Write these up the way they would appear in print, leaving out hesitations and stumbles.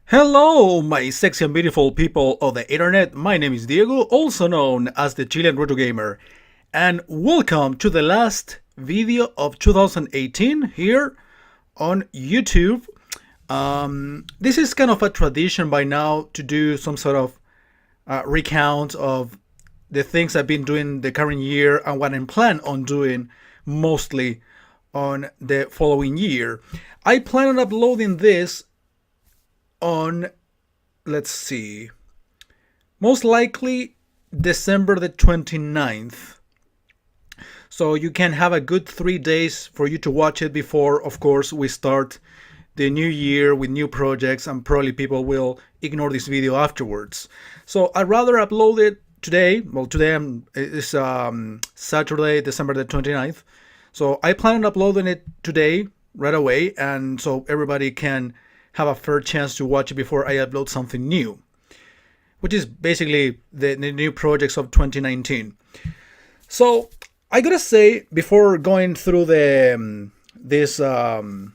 Hello, my sexy and beautiful people of the internet. My name is Diego, also known as the Chilean Retro Gamer, and welcome to the last video of 2018 here on YouTube. This is kind of a tradition by now to do some sort of recount of the things I've been doing the current year and what I'm planning on doing mostly on the following year. I plan on uploading this on, let's see, most likely December the 29th. So you can have a good 3 days for you to watch it before, of course, we start the new year with new projects, and probably people will ignore this video afterwards. So I'd rather upload it today. Well, today is Saturday, December the 29th. So I plan on uploading it today, right away, and so everybody can have a fair chance to watch it before I upload something new, which is basically the new projects of 2019. So I gotta say, before going through this bullet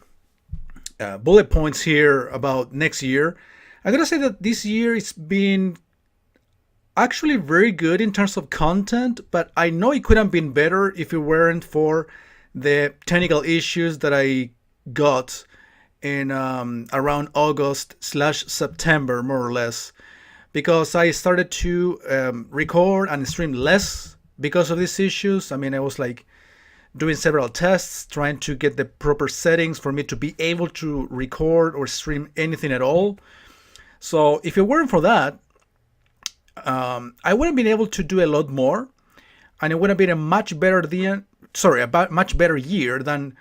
points here about next year, I gotta say that this year it's been actually very good in terms of content, but I know it could have been better if it weren't for the technical issues that I got in around August/September, more or less, because I started to record and stream less because of these issues. I mean, I was like doing several tests, trying to get the proper settings for me to be able to record or stream anything at all. So if it weren't for that, I would have been able to do a lot more, and it would have been a much better much better year than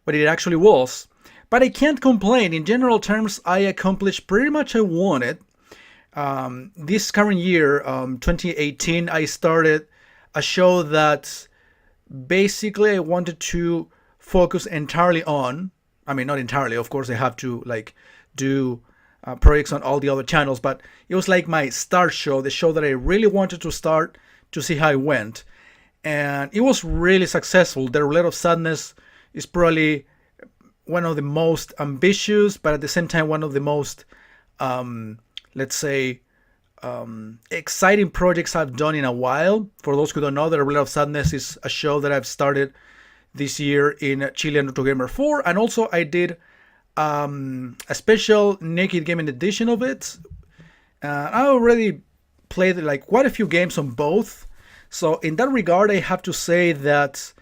what it actually was. But I can't complain. In general terms, I accomplished pretty much what I wanted. This current year, 2018, I started a show that basically I wanted to focus entirely on. I mean, not entirely, of course, I have to like do projects on all the other channels, but it was like my start show, the show that I really wanted to start to see how it went. And it was really successful. The Roulette of Sadness is probably one of the most ambitious, but at the same time one of the most, let's say, exciting projects I've done in a while. For those who don't know, The Roulette of Sadness is a show that I've started this year in Chilean Retro Gamer 4, and also I did a special Naked Gaming edition of it. I already played like quite a few games on both, so in that regard, I have to say that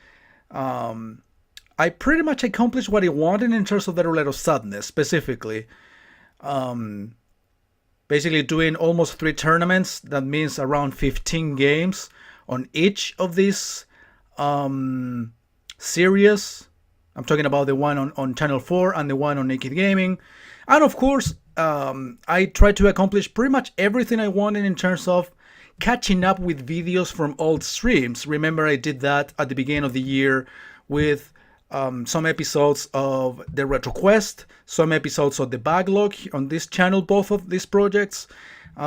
I pretty much accomplished what I wanted in terms of the Roulette of Sadness, specifically. Basically doing almost 3 tournaments. That means around 15 games on each of these series. I'm talking about the one on Channel 4 and the one on Naked Gaming. And of course, I tried to accomplish pretty much everything I wanted in terms of catching up with videos from old streams. Remember, I did that at the beginning of the year with some episodes of the Retro Quest, some episodes of the Backlog on this channel, both of these projects,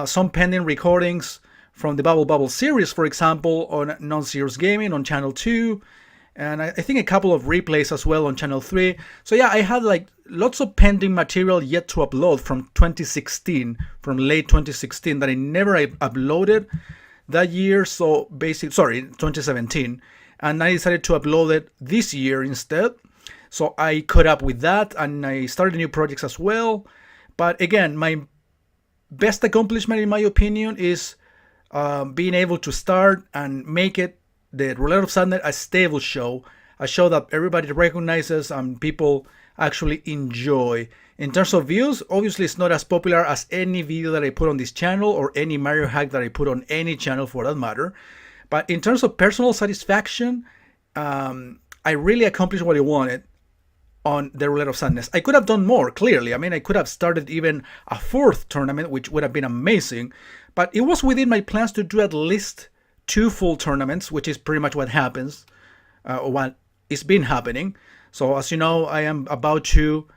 some pending recordings from the Bubble Bubble series, for example, on Non-Serious Gaming on Channel 2, and I think a couple of replays as well on Channel 3. So yeah, I had like lots of pending material yet to upload from 2016, from late 2016, that I never uploaded that year. So basically, sorry, 2017. And I decided to upload it this year instead. So I caught up with that, and I started new projects as well. But again, my best accomplishment, in my opinion, is being able to start and make it, the Roulette of Sadness, a stable show, a show that everybody recognizes and people actually enjoy. In terms of views, obviously it's not as popular as any video that I put on this channel or any Mario hack that I put on any channel for that matter. But in terms of personal satisfaction, I really accomplished what I wanted on the Roulette of Sadness. I could have done more, clearly. I mean, I could have started even a 4th tournament, which would have been amazing. But it was within my plans to do at least 2 full tournaments, which is pretty much what happens, or what is been happening. So as you know, I am about to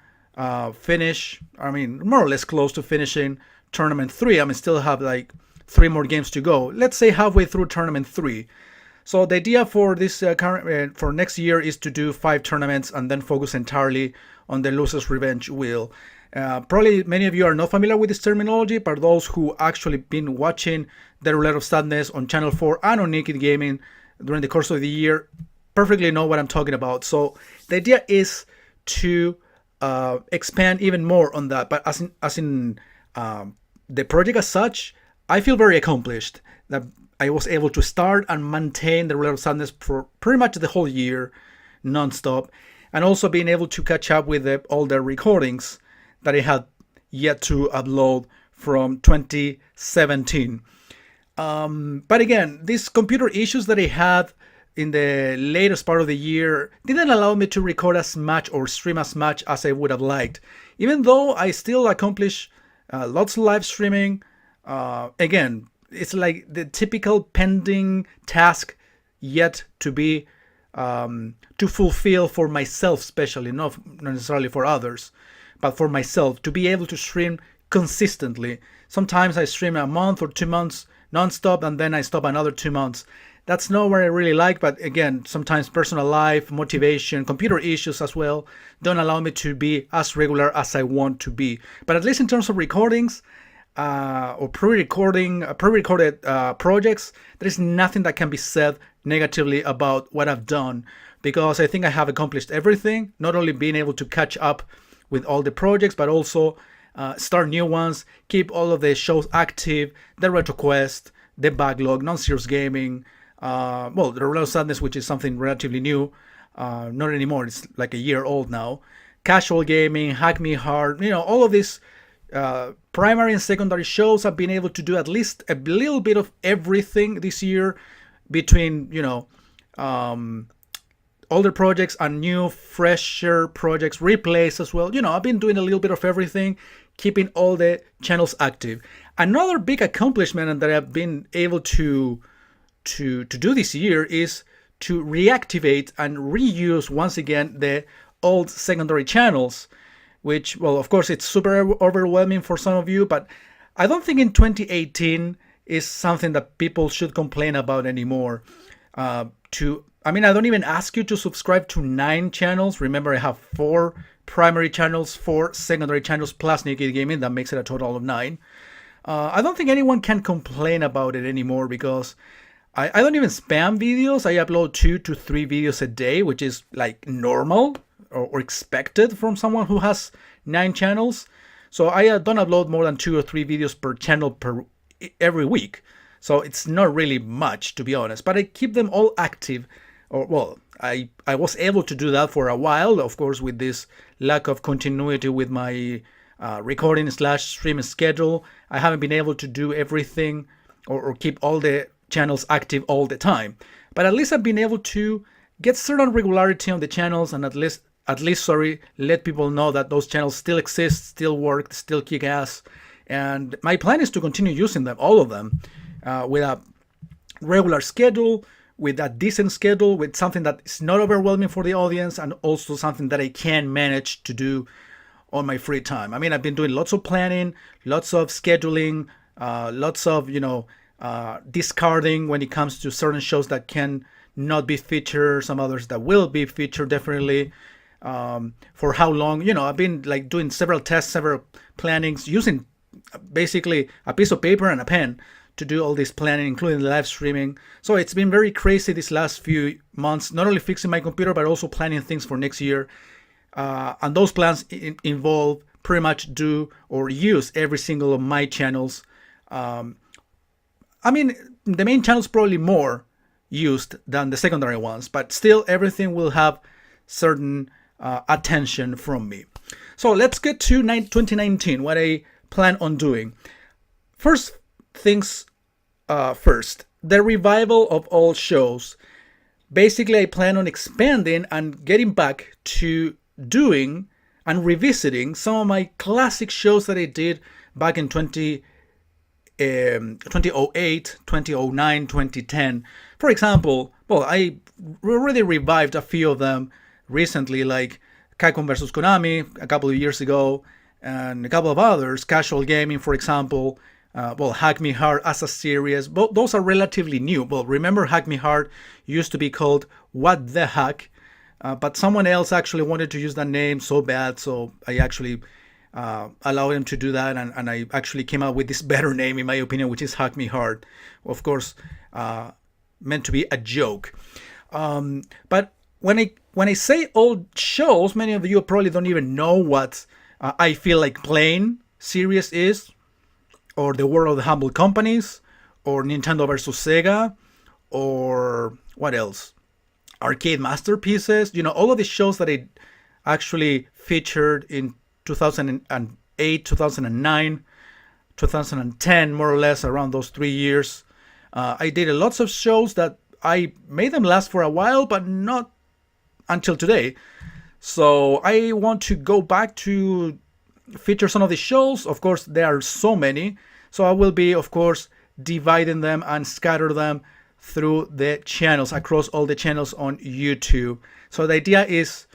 finish, I mean, more or less close to finishing Tournament 3. I mean, still have like 3 more games to go. Let's say halfway through Tournament 3. So the idea for this for next year is to do 5 tournaments and then focus entirely on the Loser's Revenge wheel. Probably many of you are not familiar with this terminology, but those who actually been watching The Roulette of Sadness on Channel 4 and on Naked Gaming during the course of the year perfectly know what I'm talking about. So the idea is to expand even more on that. But as in the project as such, I feel very accomplished that I was able to start and maintain The Roulette of Sadness for pretty much the whole year, nonstop, and also being able to catch up with all the recordings that I had yet to upload from 2017. But again, these computer issues that I had in the latest part of the year didn't allow me to record as much or stream as much as I would have liked. Even though I still accomplish lots of live streaming, again, it's like the typical pending task yet to be to fulfill for myself, especially not necessarily for others, but for myself, to be able to stream consistently. Sometimes I stream a month or 2 months nonstop, and then I stop another 2 months. That's not what I really like, but again, sometimes personal life, motivation, computer issues as well don't allow me to be as regular as I want to be. But at least in terms of recordings or pre-recorded projects, there is nothing that can be said negatively about what I've done, because I think I have accomplished everything, not only being able to catch up with all the projects, but also start new ones, keep all of the shows active, the RetroQuest, the backlog, Non-Serious Gaming, the Roulette of Sadness, which is something relatively new, not anymore, it's like a year old now, Casual Gaming, Hack Me Hard, all of these primary and secondary shows. I've been able to do at least a little bit of everything this year between, older projects and new, fresher projects, replays as well. I've been doing a little bit of everything, keeping all the channels active. Another big accomplishment that I've been able to do this year is to reactivate and reuse once again the old secondary channels, which, well, of course, it's super overwhelming for some of you, but I don't think in 2018 is something that people should complain about anymore. I don't even ask you to subscribe to 9 channels. Remember, I have 4 primary channels, 4 secondary channels, plus Naked Gaming. That makes it a total of 9. I don't think anyone can complain about it anymore, because I don't even spam videos. I upload 2 to 3 videos a day, which is like normal or expected from someone who has 9 channels. So I don't upload more than 2 or 3 videos per channel every week. So it's not really much, to be honest, but I keep them all active. I was able to do that for a while, of course, with this lack of continuity with my recording / stream schedule. I haven't been able to do everything or keep all the channels active all the time. But at least I've been able to get certain regularity on the channels, and at least let people know that those channels still exist, still work, still kick ass. And my plan is to continue using them, all of them, with a regular schedule, with a decent schedule, with something that is not overwhelming for the audience, and also something that I can manage to do on my free time. I've been doing lots of planning, lots of scheduling, lots of, discarding when it comes to certain shows that can not be featured, some others that will be featured definitely. For how long, I've been like doing several tests, several plannings, using basically a piece of paper and a pen to do all this planning, including the live streaming. So it's been very crazy these last few months, not only fixing my computer, but also planning things for next year. And those plans involve pretty much do or use every single of my channels. The main channels probably more used than the secondary ones, but still everything will have certain attention from me. So let's get to 2019, what I plan on doing. First things first, the revival of old shows. Basically, I plan on expanding and getting back to doing and revisiting some of my classic shows that I did back in 2008, 2009, 2010. For example, I already revived a few of them recently, like Capcom vs. Konami a couple of years ago, and a couple of others, Casual Gaming, for example, Hack Me Hard as a series. Those are relatively new. Remember, Hack Me Hard used to be called What the Hack, but someone else actually wanted to use that name so bad, so I actually allow them to do that, and I actually came up with this better name, in my opinion, which is Hack Me Hard. Of course, meant to be a joke. But when I say old shows, many of you probably don't even know what I Feel Like Playing series is, or The World of the Humble Companies, or Nintendo versus Sega, or what else? Arcade Masterpieces. All of the shows that I actually featured in 2008, 2009, 2010, more or less, around those 3 years. I did lots of shows that I made them last for a while, but not until today. So I want to go back to feature some of the shows. Of course, there are so many. So I will be, of course, dividing them and scatter them through the channels, across all the channels on YouTube. So the idea is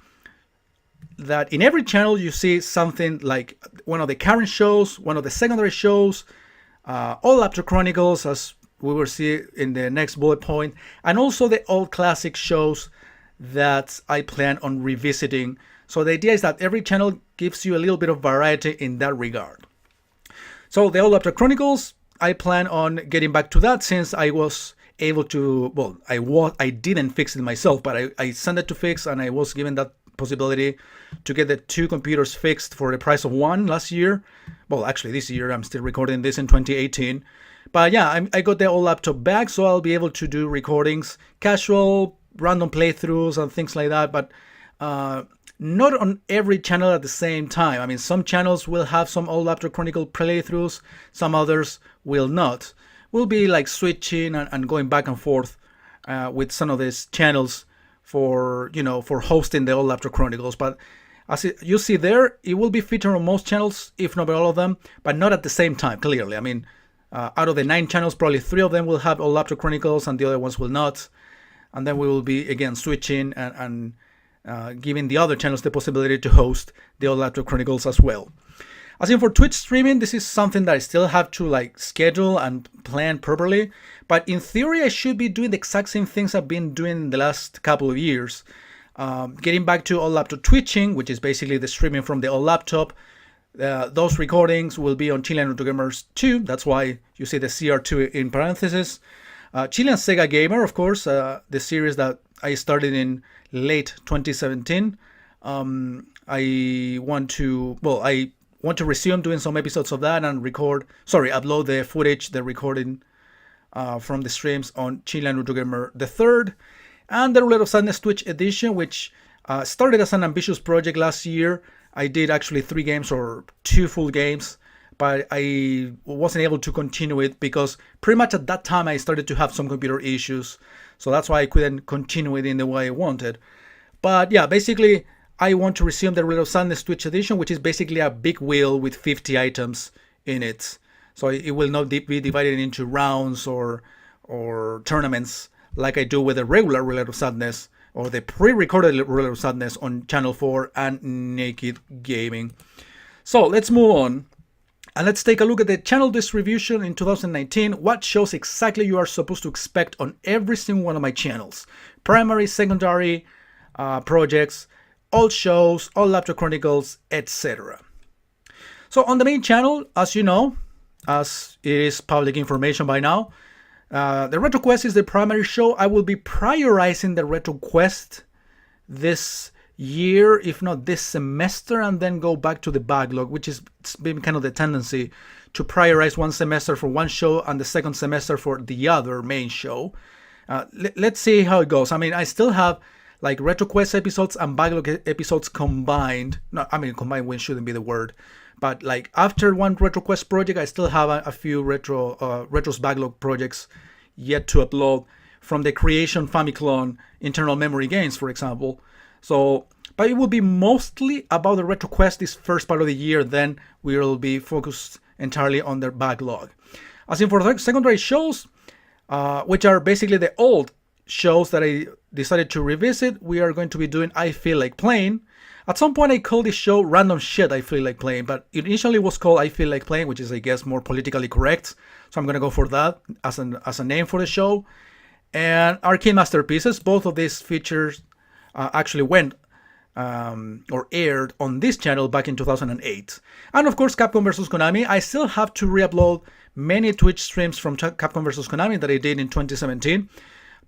that in every channel you see something like one of the current shows, one of the secondary shows, all Laptop Chronicles, as we will see in the next bullet point, and also the old classic shows that I plan on revisiting. So the idea is that every channel gives you a little bit of variety in that regard. So the old Laptop Chronicles, I plan on getting back to that, since I was able to, well, I didn't fix it myself, but I sent it to fix, and I was given that possibility to get the 2 computers fixed for the price of 1 last year. Well, actually this year, I'm still recording this in 2018. But yeah, I got the old laptop back, so I'll be able to do recordings, casual, random playthroughs and things like that, but not on every channel at the same time. I mean, some channels will have some old Laptop Chronicle playthroughs, some others will not. We'll be like switching and going back and forth with some of these channels for hosting the old Laptop Chronicles. But as you see there, it will be featured on most channels, if not all of them, but not at the same time, clearly. I mean, out of the 9 channels, probably 3 of them will have old Laptop Chronicles and the other ones will not. And then we will be, again, switching and giving the other channels the possibility to host the old Laptop Chronicles as well. As in for Twitch streaming, this is something that I still have to schedule and plan properly. But in theory, I should be doing the exact same things I've been doing in the last couple of years. Getting back to old laptop twitching, which is basically the streaming from the old laptop. Those recordings will be on Chilean Retro Gamers 2. That's why you see the CR2 in parentheses. Chilean Sega Gamer, of course, the series that I started in late 2017. I want to resume doing some episodes of that and upload the footage, the recording from the streams on Chilean Retro Gamer the 3rd. And the Roulette of Sadness Twitch edition, which started as an ambitious project last year. I did actually 3 games or 2 full games, but I wasn't able to continue it because pretty much at that time I started to have some computer issues. So that's why I couldn't continue it in the way I wanted. But yeah, basically I want to resume the Roulette of Sadness Twitch edition, which is basically a big wheel with 50 items in it. So it will not be divided into rounds or tournaments like I do with the regular Roulette of Sadness or the pre-recorded Roulette of Sadness on Channel 4 and Naked Gaming. So let's move on and let's take a look at the channel distribution in 2019. What shows exactly you are supposed to expect on every single one of my channels. Primary, secondary projects, all shows, all Laptop Chronicles, etc. So on the main channel, as you know, as it is public information by now, the RetroQuest is the primary show. I will be prioritizing the RetroQuest this year, if not this semester, and then go back to the backlog, which is it's been kind of the tendency to prioritize one semester for one show and the second semester for the other main show. Let's see how it goes. I mean, I still have RetroQuest episodes and backlog episodes combined. No, I mean, combined shouldn't be the word. But after one RetroQuest project, I still have a few Retro's backlog projects yet to upload from the Creation Famiclone internal memory games, for example. So, but it will be mostly about the RetroQuest this first part of the year. Then we will be focused entirely on their backlog. As in for the secondary shows, which are basically the old shows that I decided to revisit, we are going to be doing I Feel Like Playing. At some point I called this show Random Shit I Feel Like Playing, but it initially was called I Feel Like Playing, which is, I guess, more politically correct. So I'm going to go for that as a name for the show. And Arcade Masterpieces, both of these features actually went or aired on this channel back in 2008. And of course, Capcom vs. Konami. I still have to re-upload many Twitch streams from Capcom vs. Konami that I did in 2017.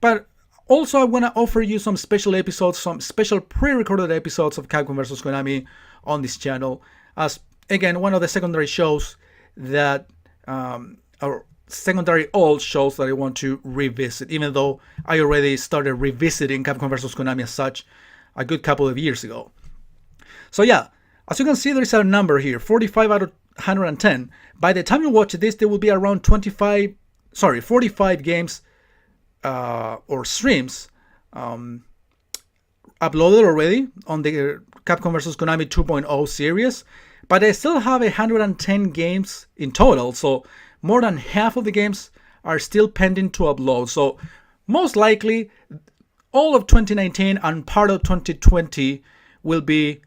But also, I want to offer you some special episodes, some special pre-recorded episodes of Capcom vs. Konami on this channel, as again, one of the secondary shows that are secondary old shows that I want to revisit, even though I already started revisiting Capcom vs. Konami as such a good couple of years ago. So yeah, as you can see, there is a number here, 45 out of 110. By the time you watch this, there will be around 45 games or streams uploaded already on the Capcom vs. Konami 2.0 series, but I still have 110 games in total, so more than half of the games are still pending to upload. So most likely all of 2019 and part of 2020 will be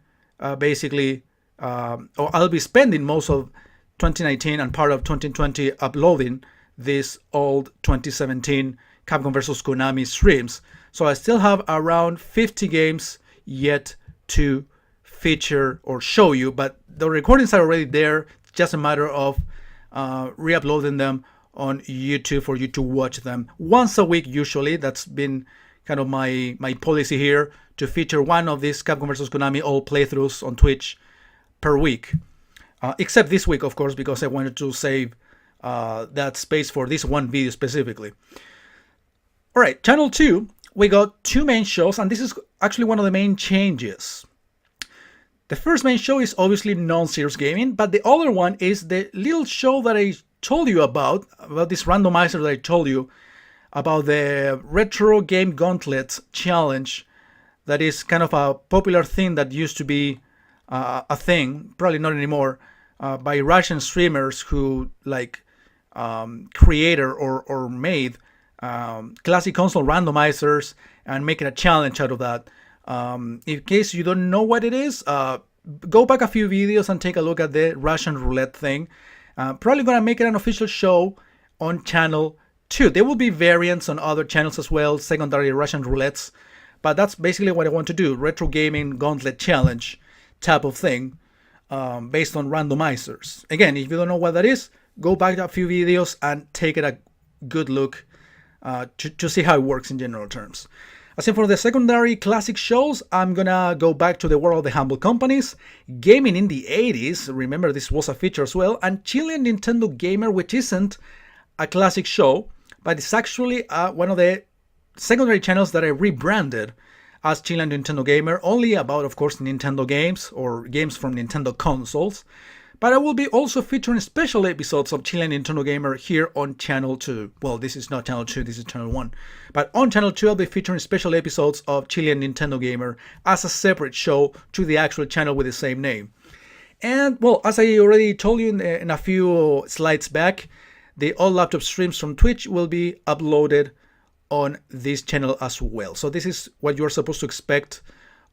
basically, or I'll be spending most of 2019 and part of 2020 uploading this old 2017 Capcom vs. Konami streams. So I still have around 50 games yet to feature or show you, but the recordings are already there. It's just a matter of re-uploading them on YouTube for you to watch them once a week usually. That's been kind of my policy here, to feature one of these Capcom vs. Konami old playthroughs on Twitch per week. Except this week, of course, because I wanted to save that space for this one video specifically. Alright, Channel 2, we got two main shows, and this is actually one of the main changes. The first main show is obviously non-serious gaming, but the other one is the little show that I told you about this randomizer that I told you about, the Retro Game Gauntlet Challenge. That is kind of a popular thing that used to be a thing, probably not anymore, by Russian streamers who created or made classic console randomizers and make it a challenge out of that. In case you don't know what it is, go back a few videos and take a look at the Russian roulette thing. Probably gonna make it an official show on channel 2. There will be variants on other channels as well, secondary Russian roulettes, but that's basically what I want to do. Retro Gaming Gauntlet Challenge type of thing, based on randomizers. Again, if you don't know what that is, go back a few videos and take it a good look to see how it works in general terms. As in for the secondary classic shows, I'm gonna go back to the World of the Humble Companies, Gaming in the 80s, remember this was a feature as well, and Chilean Nintendo Gamer, which isn't a classic show, but it's actually one of the secondary channels that I rebranded as Chilean Nintendo Gamer, only about, of course, Nintendo games or games from Nintendo consoles. But I will be also featuring special episodes of Chilean Nintendo Gamer here on Channel 2. Well, this is not Channel 2, this is Channel 1. But on Channel 2, I'll be featuring special episodes of Chilean Nintendo Gamer as a separate show to the actual channel with the same name. And, well, as I already told you in a few slides back, the all laptop streams from Twitch will be uploaded on this channel as well. So this is what you're supposed to expect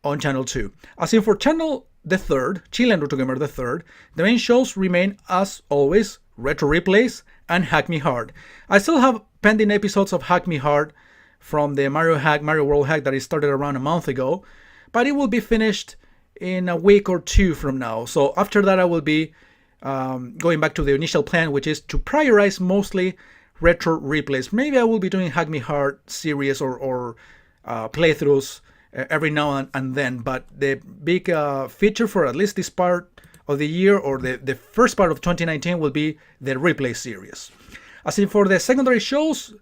on Channel 2. As in for Channel the third, Chilean Retro Gamer the third, the main shows remain as always Retro Replays and Hack Me Hard. I still have pending episodes of Hack Me Hard from the Mario World Hack that I started around a month ago, but it will be finished in a week or two from now. So after that I will be going back to the initial plan, which is to prioritize mostly Retro Replays. Maybe I will be doing Hack Me Hard series or playthroughs every now and then, but the big feature for at least this part of the year or the first part of 2019 will be the replay series. As in for the secondary shows,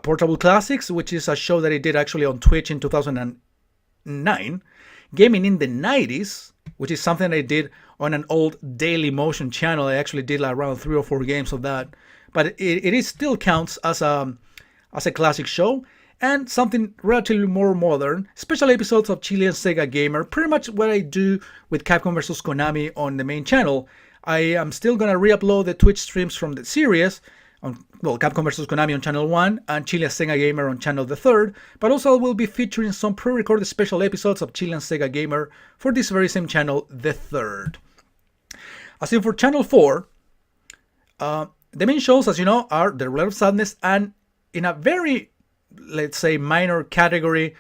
Portable Classics, which is a show that I did actually on Twitch in 2009, Gaming in the 90s, which is something I did on an old Daily Motion channel. I actually did around 3 or 4 games of that, but it still counts as a classic show. And something relatively more modern, special episodes of Chilean Sega Gamer, pretty much what I do with Capcom vs. Konami on the main channel. I am still going to re-upload the Twitch streams from the series, on, well, Capcom vs. Konami on Channel 1 and Chilean Sega Gamer on Channel the 3rd, but also I will be featuring some pre-recorded special episodes of Chilean Sega Gamer for this very same channel, the 3rd. As in for Channel 4, the main shows, as you know, are The Roulette of Sadness and, in a very, let's say, minor category,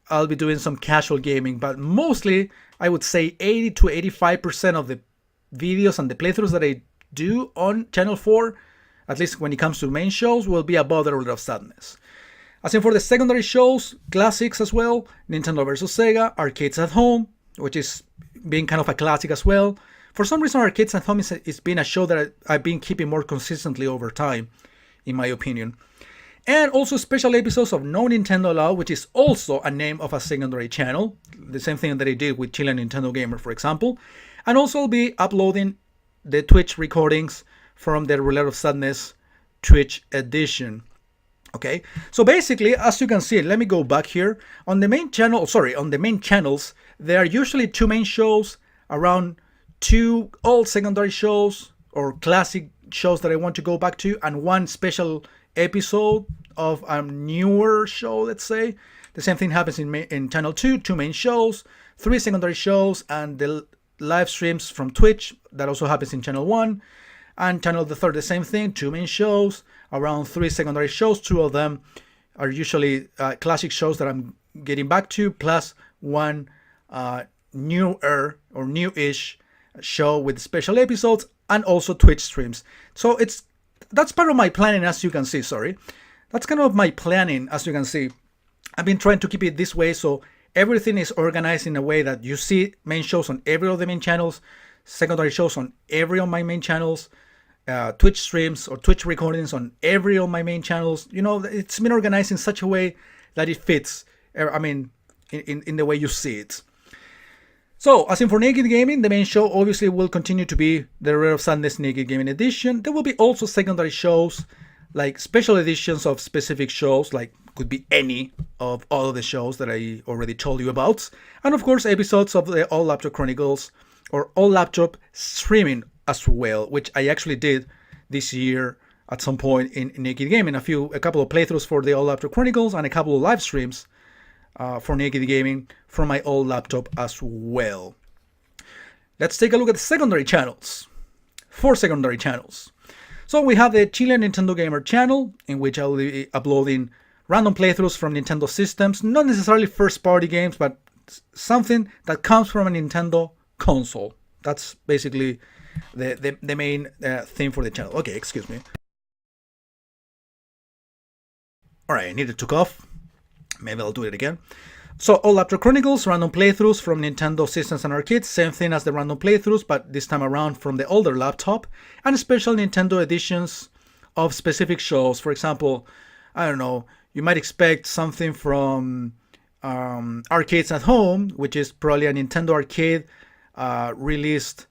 I'll be doing some casual gaming, but mostly I would say 80 to 85% of the videos and the playthroughs that I do on Channel 4, at least when it comes to main shows, will be about the Roulette of Sadness. As in for the secondary shows, classics as well, Nintendo vs. Sega, Arcades at Home, which is being kind of a classic as well. For some reason, Arcades at Home is been a show that I've been keeping more consistently over time, in my opinion. And also special episodes of No Nintendo Allowed, which is also a name of a secondary channel. The same thing that I did with Chilean Nintendo Gamer, for example. And also I'll be uploading the Twitch recordings from the Roulette of Sadness Twitch edition. Okay, so basically, as you can see, let me go back here. On the main channels, there are usually two main shows, around two old secondary shows or classic shows that I want to go back to, and one special episode of a newer show, let's say. The same thing happens in Channel 2, two main shows, three secondary shows, and the live streams from Twitch, that also happens in Channel 1. And Channel the Third, the same thing, two main shows, around three secondary shows. Two of them are usually classic shows that I'm getting back to, plus one newer or new-ish show with special episodes, and also Twitch streams. So that's part of my planning, as you can see, That's kind of my planning, as you can see. I've been trying to keep it this way, so everything is organized in a way that you see main shows on every of the main channels, secondary shows on every of my main channels, Twitch streams or Twitch recordings on every of my main channels. You know, it's been organized in such a way that it fits, in the way you see it. So, as in for Naked Gaming, the main show obviously will continue to be the Roulette of Sadness Naked Gaming Edition. There will be also secondary shows, like special editions of specific shows, like could be any of all of the shows that I already told you about. And of course, episodes of the All Laptop Chronicles or All Laptop streaming as well, which I actually did this year at some point in Naked Gaming. A couple of playthroughs for the All Laptop Chronicles and a couple of live streams for Naked Gaming from my old laptop as well. Let's take a look at the secondary channels. 4 secondary channels. So we have the Chilean Nintendo Gamer channel, in which I will be uploading random playthroughs from Nintendo systems, not necessarily first-party games, but something that comes from a Nintendo console. That's basically the main theme for the channel. Okay, excuse me. Alright, I need to took off. Maybe I'll do it again. So, All Laptop Chronicles, random playthroughs from Nintendo systems and arcades. Same thing as the random playthroughs, but this time around from the older laptop. And special Nintendo editions of specific shows. For example, I don't know, you might expect something from Arcades at Home, which is probably a Nintendo arcade released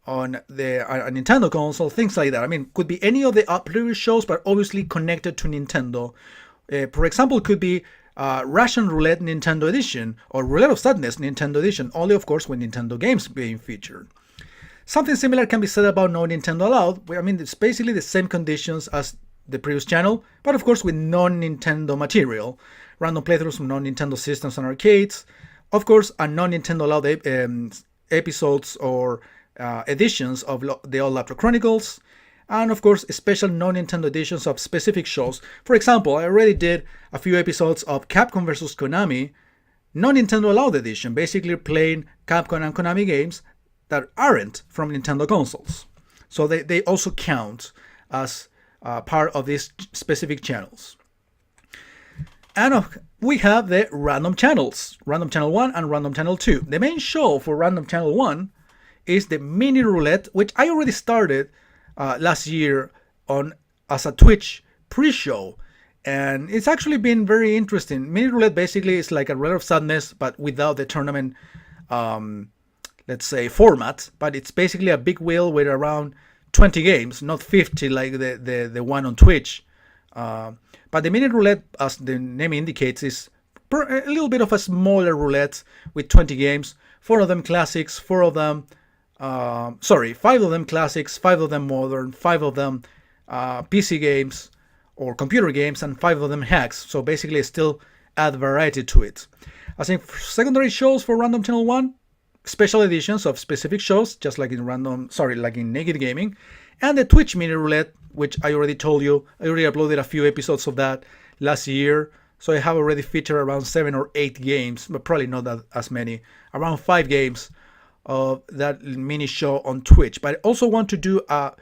on a Nintendo console, things like that. I mean, could be any of the previous shows, but obviously connected to Nintendo. For example, could be Russian Roulette Nintendo Edition or Roulette of Sadness Nintendo Edition, only of course with Nintendo games being featured. Something similar can be said about No Nintendo Allowed. I mean, it's basically the same conditions as the previous channel, but of course with non-Nintendo material. Random playthroughs from non-Nintendo systems and arcades. Of course, a non-Nintendo Allowed episodes or editions of the All Laptop Chronicles. And of course, special non-Nintendo editions of specific shows. For example, I already did a few episodes of Capcom vs. Konami, non-Nintendo Allowed edition, basically playing Capcom and Konami games that aren't from Nintendo consoles. So they also count as part of these specific channels. And we have the random channels, Random Channel 1 and Random Channel 2. The main show for Random Channel 1 is the Mini Roulette, which I already started last year as a Twitch pre-show, and it's actually been very interesting. Mini Roulette basically is like a Roulette of Sadness, but without the tournament, let's say, format. But it's basically a big wheel with around 20 games, not 50 like the one on Twitch. But the Mini Roulette, as the name indicates, is a little bit of a smaller roulette with 20 games. 4 of them classics, 5 of them classics, 5 of them modern, 5 of them PC games or computer games, and 5 of them hacks. So basically, still add variety to it. As in secondary shows for Random Channel 1, special editions of specific shows, just like in Naked Gaming, and the Twitch Mini Roulette, which I already told you, I already uploaded a few episodes of that last year, So I have already featured around 7 or 8 games, but probably not that as many, around 5 games of that mini show on Twitch. But I also want to do a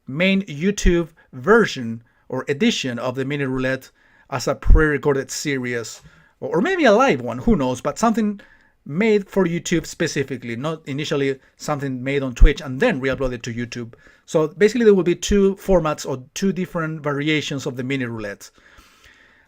main YouTube version or edition of the mini roulette as a pre-recorded series, or maybe a live one, who knows, but something made for YouTube specifically, not initially something made on Twitch and then re-uploaded to YouTube. So basically there will be 2 formats or 2 different variations of the mini roulette.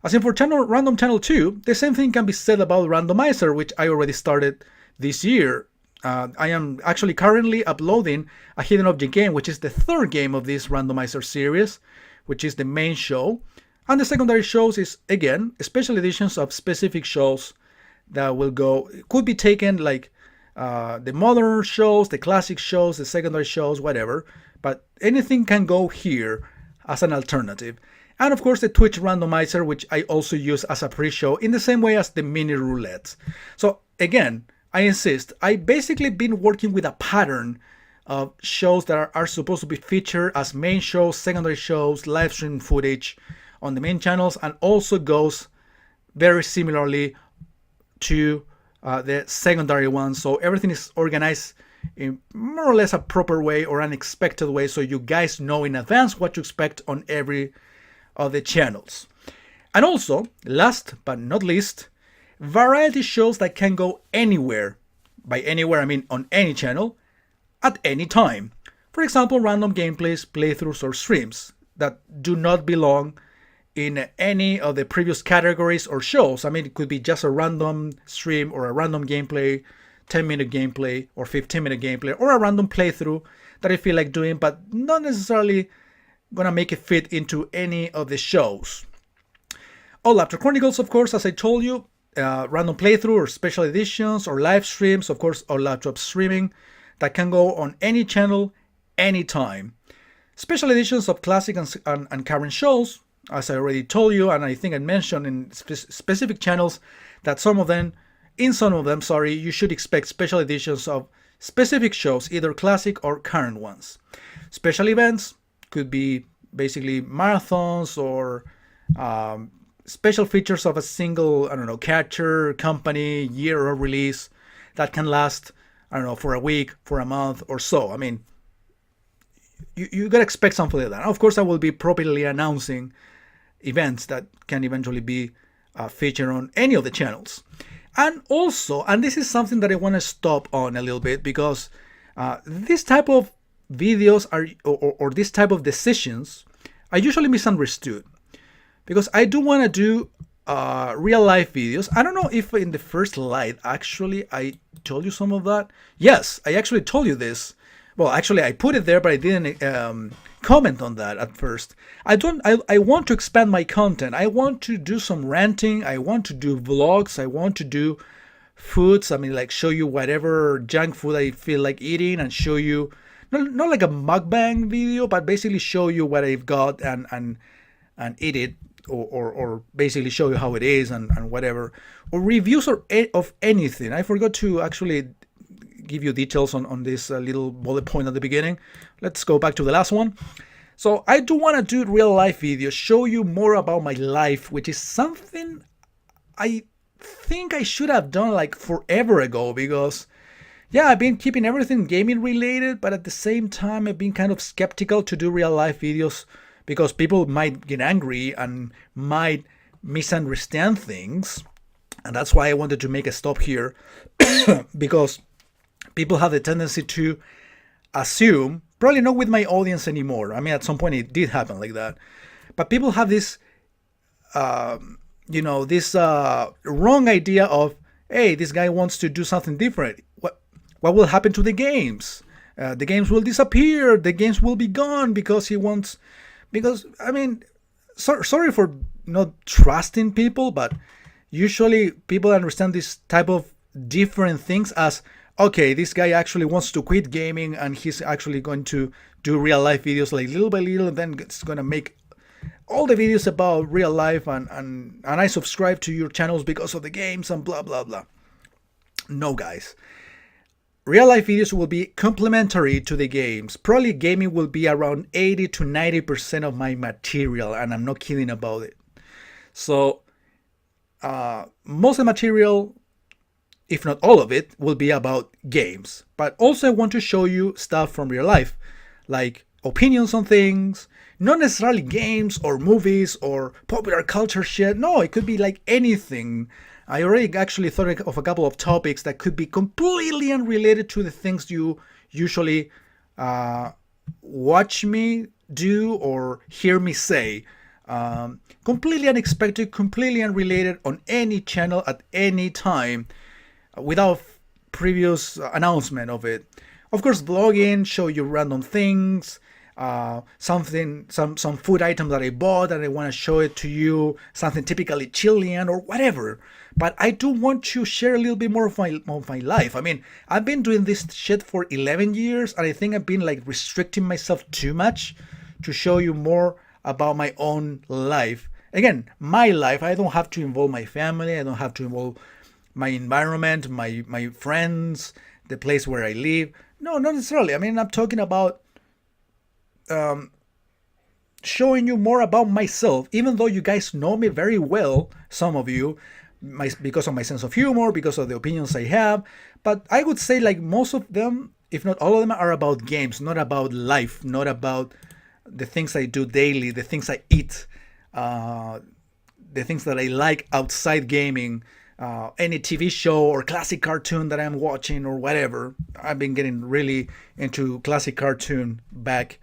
As in for Random Channel 2, the same thing can be said about Randomizer, which I already started this year. I am actually currently uploading a hidden object game, which is the 3rd game of this Randomizer series, which is the main show. And the secondary shows is, again, special editions of specific shows that will go, could be taken like the modern shows, the classic shows, the secondary shows, whatever. But anything can go here as an alternative. And of course the Twitch randomizer, which I also use as a pre-show in the same way as the mini roulette. So again, I insist, I basically been working with a pattern of shows that are supposed to be featured as main shows, secondary shows, live stream footage on the main channels, and also goes very similarly to the secondary ones. So everything is organized in more or less a proper way or an expected way, so you guys know in advance what to expect on every of the channels. And also, last but not least, variety shows that can go anywhere. By anywhere, I mean on any channel, at any time. For example, random gameplays, playthroughs, or streams that do not belong in any of the previous categories or shows. I mean, it could be just a random stream or a random gameplay, 10-minute gameplay or 15-minute gameplay, or a random playthrough that I feel like doing, but not necessarily gonna make it fit into any of the shows. All After Chronicles, of course, as I told you, random playthrough or special editions or live streams, of course, or laptop streaming that can go on any channel, anytime. Special editions of classic and current shows, as I already told you, and I think I mentioned in specific channels that some of them, you should expect special editions of specific shows, either classic or current ones. Special events could be basically marathons or special features of a single, character, company, year of release that can last, for a week, for a month or so. I mean, you gotta expect something like that. Of course, I will be properly announcing events that can eventually be featured on any of the channels. And also, and this is something that I want to stop on a little bit, because this type of videos are or this type of decisions are usually misunderstood, because I do want to do real life videos. I don't know if in the first live actually I told you some of that. Yes, I actually told you this. Well, actually I put it there, but I didn't comment on that at first. I want to expand my content. I want to do some ranting. I want to do vlogs. I want to do foods. I mean, like show you whatever junk food I feel like eating, and show you not like a mukbang video, but basically show you what I've got and eat it, or basically show you how it is and whatever, or reviews of anything. I forgot to actually give you details on this little bullet point at the beginning. Let's go back to the last one. So I do want to do real life videos, show you more about my life, which is something I think I should have done like forever ago, because yeah, I've been keeping everything gaming related, but at the same time I've been kind of skeptical to do real life videos, because people might get angry and might misunderstand things. And that's why I wanted to make a stop here, because people have the tendency to assume, probably not with my audience anymore. I mean, at some point it did happen like that, but people have this, this wrong idea of, hey, this guy wants to do something different. What will happen to the games? The games will disappear. The games will be gone because he wants. Because I mean, sorry for not trusting people, but usually people understand this type of different things as, okay, this guy actually wants to quit gaming and he's actually going to do real life videos like little by little, and then it's going to make all the videos about real life, and I subscribe to your channels because of the games and blah blah blah. No, guys. Real life videos will be complementary to the games. Probably gaming will be around 80 to 90% of my material, and I'm not kidding about it. So Most of the material, if not all of it, will be about games. But also, I want to show you stuff from real life, like opinions on things, not necessarily games or movies or popular culture shit. No, it could be like anything. I already actually thought of a couple of topics that could be completely unrelated to the things you usually uh, watch me do or hear me say. Completely unexpected, completely unrelated on any channel at any time without previous announcement of it. Of course, vlogging, show you random things, some food item that I bought and I want to show it to you, something typically Chilean or whatever. But I do want to share a little bit more of my life. I mean, I've been doing this shit for 11 years, and I think I've been like restricting myself too much to show you more about my own life. Again, my life. I don't have to involve my family. I don't have to involve my environment, my friends, the place where I live. No, not necessarily. I mean, I'm talking about showing you more about myself, even though you guys know me very well, some of you, because of my sense of humor, because of the opinions I have. But I would say, like, most of them, if not all of them, are about games, not about life, not about the things I do daily, the things I eat, uh, the things that I like outside gaming, any TV show or classic cartoon that I'm watching or whatever. I've been getting really into classic cartoon back,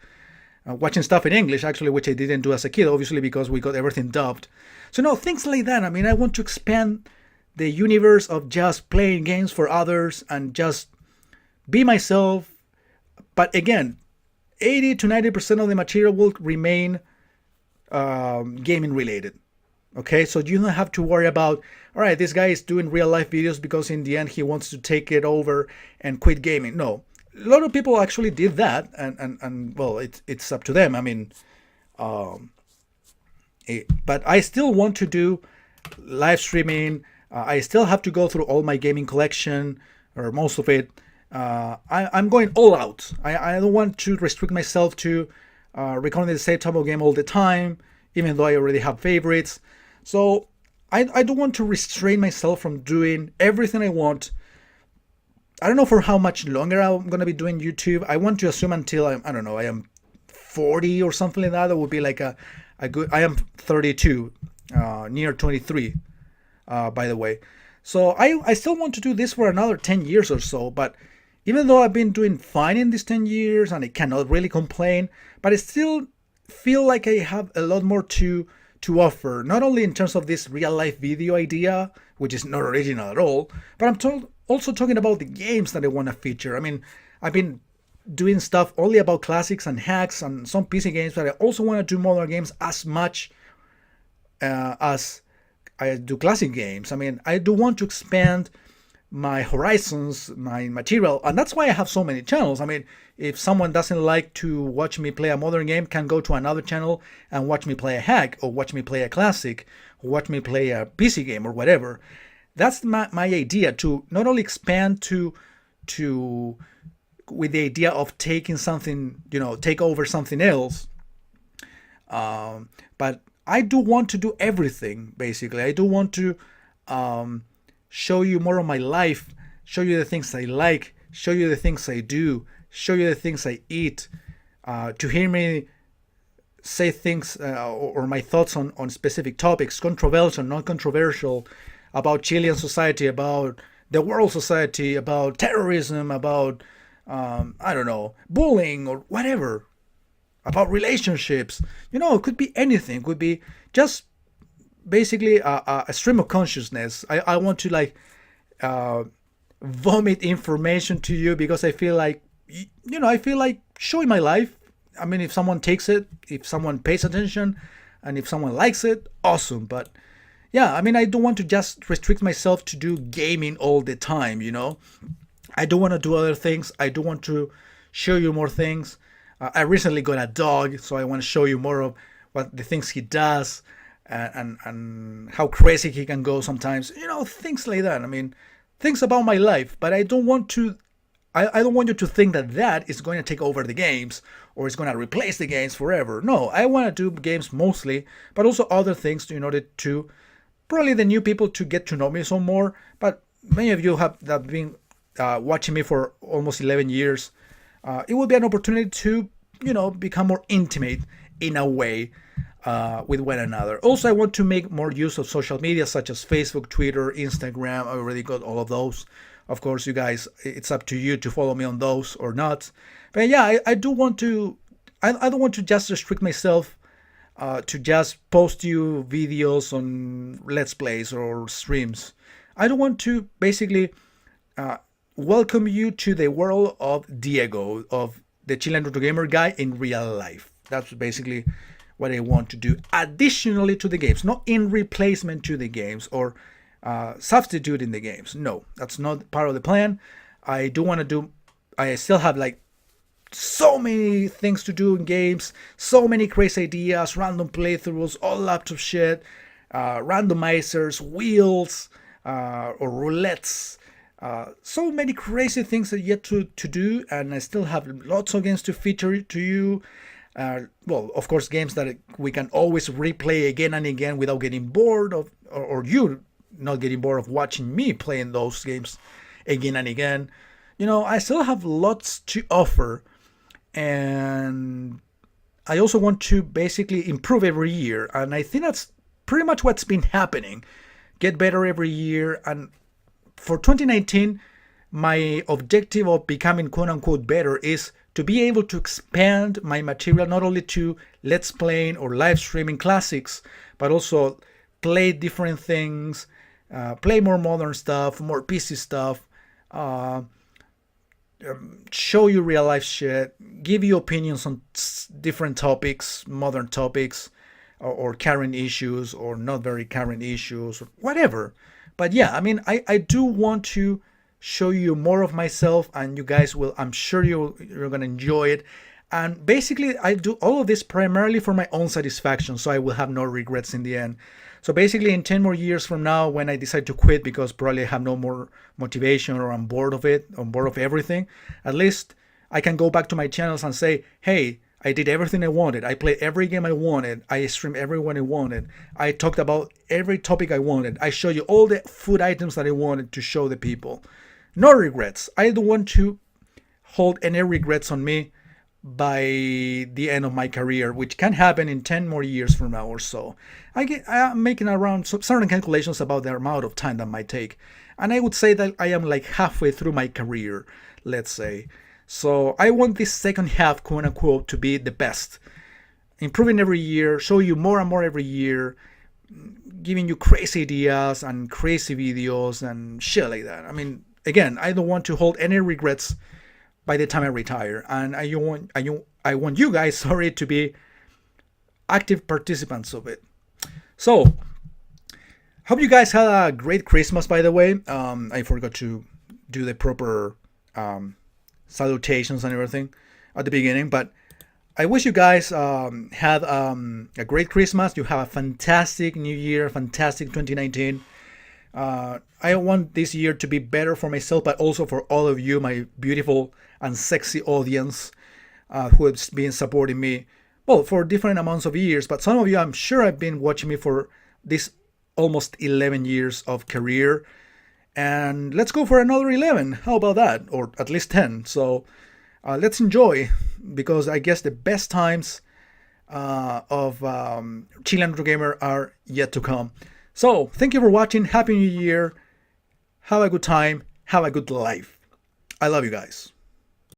watching stuff in English actually, which I didn't do as a kid, obviously because we got everything dubbed. So no, things like that. I mean, I want to expand the universe of just playing games for others and just be myself. But again, 80 to 90% of the material will remain gaming related. Okay, so you don't have to worry about, all right, this guy is doing real life videos because in the end he wants to take it over and quit gaming. No, a lot of people actually did that, and well, it's up to them. I mean, but I still want to do live streaming. I still have to go through all my gaming collection or most of it. I'm going all out. I don't want to restrict myself to recording the same type of game all the time, even though I already have favorites. So I don't want to restrain myself from doing everything I want. I don't know for how much longer I'm gonna be doing YouTube. I want to assume until I don't know, I am 40 or something like that. That would be like a good. I am 32, near 23, by the way. So I still want to do this for another 10 years or so. But even though I've been doing fine in these 10 years and I cannot really complain, but I still feel like I have a lot more to offer, not only in terms of this real life video idea, which is not original at all, but also talking about the games that I want to feature. I mean, I've been doing stuff only about classics and hacks and some PC games, but I also want to do modern games as much as I do classic games. I mean, I do want to expand my horizons, my material, and that's why I have so many channels. I mean, if someone doesn't like to watch me play a modern game, can go to another channel and watch me play a hack, or watch me play a classic, or watch me play a PC game or whatever. That's my idea, to not only expand to with the idea of taking something, take over something else, but I do want to do everything. Basically, I do want to show you more of my life, show you the things I like, show you the things I do, show you the things I eat, to hear me say things, or my thoughts on specific topics, controversial, non-controversial, about Chilean society, about the world society, about terrorism, about, I don't know, bullying or whatever, about relationships. It could be anything. It could be just basically a stream of consciousness. I want to like vomit information to you because I feel like, I feel like showing my life. I mean, if someone takes it, if someone pays attention, and if someone likes it, awesome. But yeah, I mean, I don't want to just restrict myself to do gaming all the time. I don't want to do other things. I do want to show you more things. I recently got a dog, so I want to show you more of what the things he does, and how crazy he can go sometimes. Things like that. I mean, things about my life. But I don't want to. I don't want you to think that is going to take over the games or it's going to replace the games forever. No, I want to do games mostly, but also other things in order to probably the new people to get to know me some more. But many of you have been watching me for almost 11 years. It will be an opportunity to, become more intimate in a way with one another. Also, I want to make more use of social media such as Facebook, Twitter, Instagram. I already got all of those. Of course, you guys, it's up to you to follow me on those or not. But yeah, I do want to. I don't want to just restrict myself to just post you videos on Let's Plays or streams. I don't want to basically welcome you to the world of Diego, of the Chilean Retro Gamer guy in real life. That's basically what I want to do. Additionally to the games, not in replacement to the games or substituting the games. No, that's not part of the plan. I do want to do. I still have like so many things to do in games, so many crazy ideas, random playthroughs, all laptop shit, randomizers, wheels, or roulettes. So many crazy things that yet to do, and I still have lots of games to feature to you. Well, of course, games that we can always replay again and again without getting bored of, or you not getting bored of watching me playing those games again and again. I still have lots to offer, and I also want to basically improve every year, and I think that's pretty much what's been happening. Get better every year, and for 2019, my objective of becoming quote unquote better is to be able to expand my material not only to Let's Playing or live streaming classics, but also play different things, play more modern stuff, more PC stuff, show you real life shit, give you opinions on different topics, modern topics, or current issues, or not very current issues, or whatever. But yeah, I mean, I do want to show you more of myself, and you guys will, I'm sure you're gonna enjoy it. And basically, I do all of this primarily for my own satisfaction, so I will have no regrets in the end. So basically, in 10 more years from now, when I decide to quit because probably I have no more motivation or I'm bored of it, I'm bored of everything, at least I can go back to my channels and say, hey, I did everything I wanted. I played every game I wanted. I streamed everyone I wanted. I talked about every topic I wanted. I showed you all the food items that I wanted to show the people. No regrets. I don't want to hold any regrets on me by the end of my career, which can happen in 10 more years from now or so. I'm making around certain calculations about the amount of time that might take. And I would say that I am like halfway through my career, let's say. So I want this second half, quote unquote, to be the best. Improving every year, show you more and more every year, giving you crazy ideas and crazy videos and shit like that. I mean, again, I don't want to hold any regrets by the time I retire, and I want you guys, sorry, to be active participants of it. So, hope you guys had a great Christmas. By the way, I forgot to do the proper salutations and everything at the beginning, but I wish you guys had a great Christmas. You have a fantastic New Year, fantastic 2019. I want this year to be better for myself, but also for all of you, my beautiful and sexy audience who have been supporting me, well, for different amounts of years. But some of you, I'm sure, have been watching me for this almost 11 years of career. And let's go for another 11. How about that? Or at least 10. So let's enjoy, because I guess the best times of Chilean Retro Gamer are yet to come. So, thank you for watching. Happy New Year. Have a good time. Have a good life. I love you guys.